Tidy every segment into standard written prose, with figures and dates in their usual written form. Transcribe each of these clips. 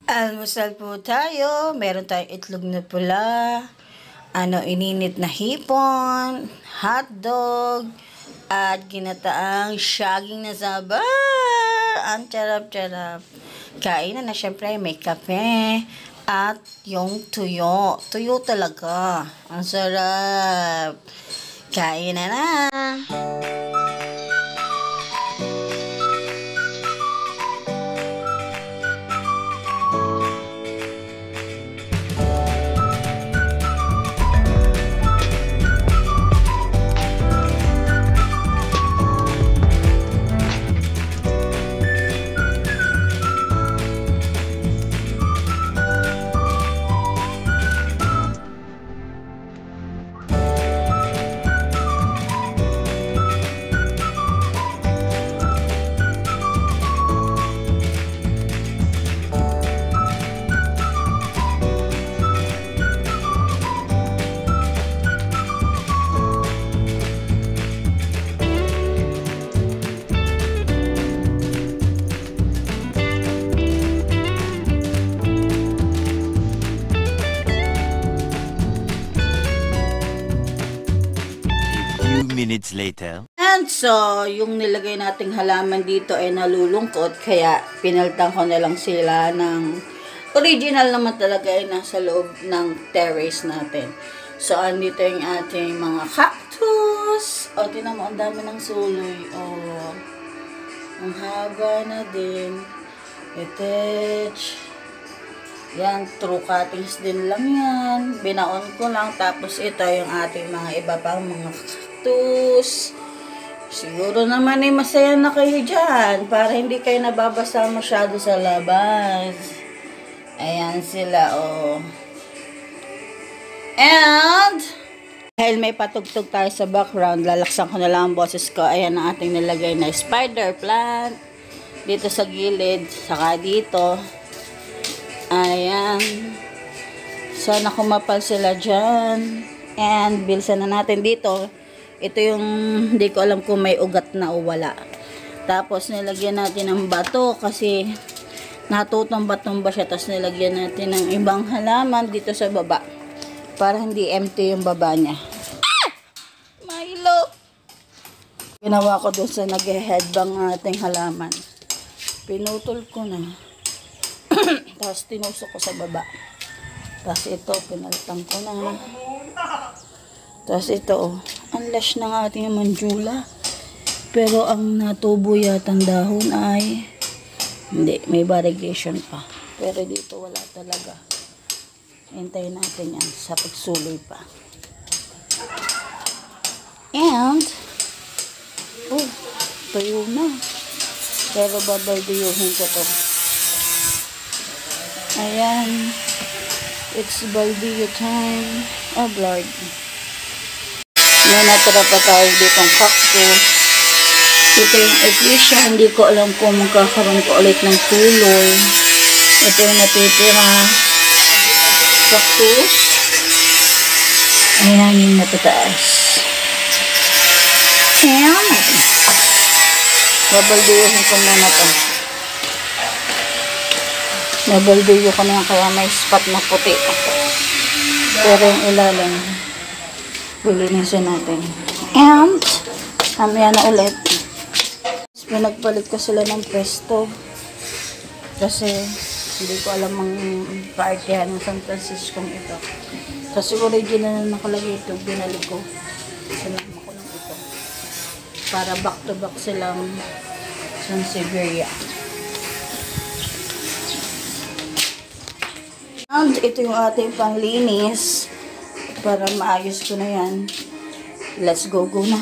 Almusal po tayo. Meron tayong itlog na pula, ininit na hipon, hotdog, at ginataang saging na saba. Ang charap-charap. Kainan na syempre, may kape, at yung tuyo. Tuyo talaga. Ang sarap. Kainan na. Minutes later. And so, yung nilagay nating halaman dito ay nalulungkot, kaya pinaltan ko na lang sila ng original naman talaga ay nasa loob ng terrace natin. So, andito yung ating mga cactus. O, tinan mo, ang dami ng suloy. O, ang haba na din. Itech. Yan, true cuttings din lang yan. Binaon ko lang. Tapos ito yung ating mga iba pang mga cactus. Siguro naman ay masaya na kayo dyan. Para hindi kayo nababasa masyado sa labas. Ayan sila, oh. And, dahil may patugtog tayo sa background, lalaksan ko na lang ang boses ko. Ayan ang ating nilagay na spider plant. Dito sa gilid, saka dito. Ayan. Sana kumapal sila dyan. And bilisan na natin dito. Ito yung hindi ko alam kung may ugat na o wala. Tapos nilagyan natin ng bato kasi natutumba-tumba siya. Tapos nilagyan natin ng ibang halaman dito sa baba. Para hindi empty yung baba niya. Ah! Milo! Ginawa ko doon sa nag-headbang ating halaman. Pinutol ko na. Tapos tinusok ko sa baba. Tapos ito, pinalitan ko na. Tapos ito, oh. Ang lash ng ating manjula. Pero ang natubo yatang dahon ay hindi, may variegation pa. Pero dito wala talaga. Hintayin natin yan sa pagsuloy pa. And, oh, tuyo na. Pero babaldiyuhin ko to. Ayan. It's baldiyo time. Oh, Lord. May natira pa tayo ditong cactus. Ito yung epicea. Hindi ko alam kung magkakaroon ko ulit ng tuloy. Ito yung natitira. Cactus. Ayan yung matataas. Ayan. Babaldiyuhin ko muna to. Nabalduyo ko na yan kaya may spot na puti. Pero yung ilalim, bulinisin natin. And, mamaya na ulit. Pinagpalit ko sila ng pesto. Kasi, hindi ko alam ang partihan ng San Francisco ito. Kasi original na nakalagay ito, binalik ko. Sinama ko lang ito. Para back to back silang San Siberia. And ito yung ating panglinis para maayos ko na yan. Let's go na.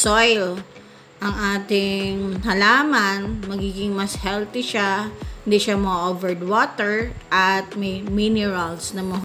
soil ang ating halaman, magiging mas healthy siya, hindi siya ma-overed water, at may minerals na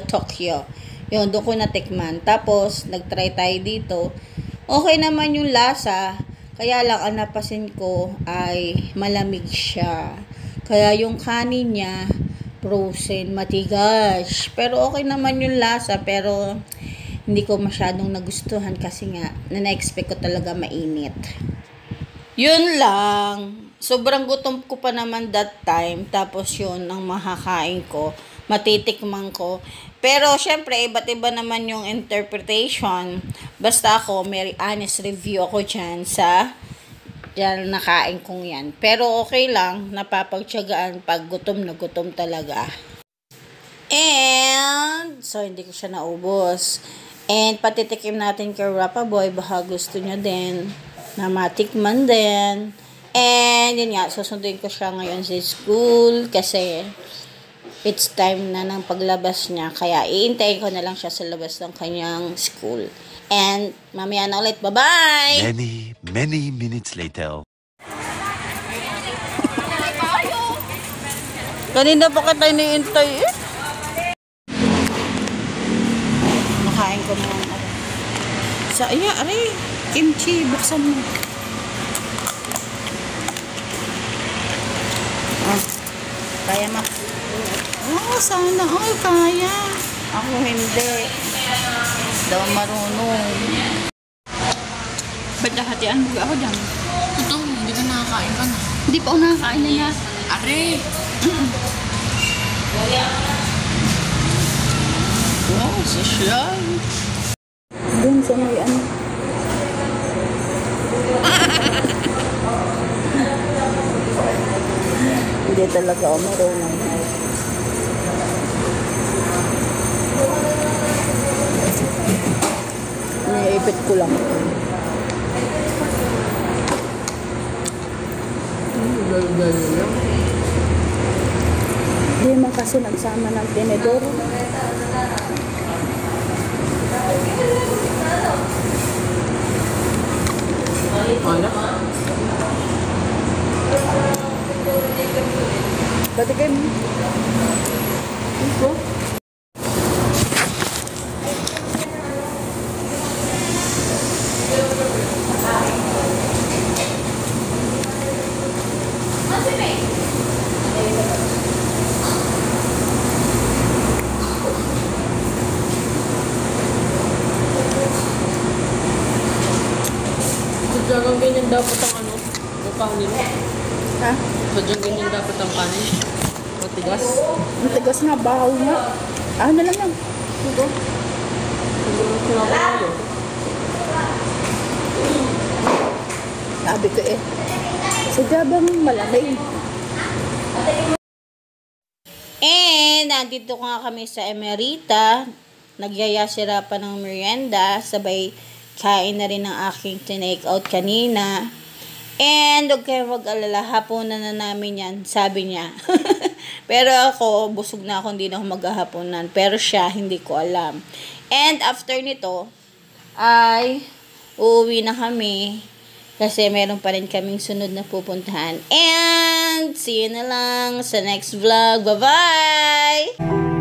Tokyo. Yun, doon ko natikman. Tapos, nagtry tayo dito. Okay naman yung lasa. Kaya lang, ang napasin ko ay malamig siya. Kaya yung kanin niya, frozen, matigas. Pero okay naman yung lasa. Pero, hindi ko masyadong nagustuhan kasi nga, na-expect ko talaga mainit. Yun lang. Sobrang gutom ko pa naman that time. Tapos yun, ang makakain ko. Matitikman ko. Pero, syempre, iba't iba naman yung interpretation. Basta ako, may honest review ako dyan sa dyan nakain kong yan. Pero, okay lang, napapagtyagaan pag gutom na gutom talaga. And, so, hindi ko siya naubos. And, patitikim natin kay Rapa Boy, baka gusto niya din na matikman din. And, yun nga, susunduin ko siya ngayon sa school kasi it's time na ng paglabas niya. Kaya, iintayin ko na lang siya sa labas ng kanyang school. And, mamaya na ulit. Bye-bye! Many minutes later. Kanina pa kita iniintay eh. Nakain ko naman. Sa, aray, kimchi, buksan mo. Kaya sana. Ay, kaya. Ako hindi. Daw marunong. Ba't hatian mo ako dyan? Ito, hindi ka nakakain ka na. Hindi pa ako nakakain na niya. Are! Wow, sosyal. Doon sa may ano. Hindi talaga ako marunong. Naiipit ko lang. Hindi man kasi nagsama ng tinidor. Ano? Pati kayo. Ito? Sadyang ganyan dapat ang ano, ang kanin. Ha? Sadyang ganyan dapat ang kanin. Matigas. Ang tigas nga, bahaw nga. Ah, na lang yan. Ito. Sinapakayo. Sabi ko eh. Sadya bang malamig? And, nandito nga kami sa Emerita. Nagyayasira pa ng merienda. Sabay kain na rin ng aking tinake out kanina. And, huwag kayo mag-alala. Hapunan na namin yan. Sabi niya. Pero ako, busog na ako. Hindi na ako maghahaponan. Pero siya, hindi ko alam. And, after nito, ay uuwi na kami. Kasi meron pa rin kaming sunod na pupuntahan. And, see you na lang sa next vlog. Bye-bye!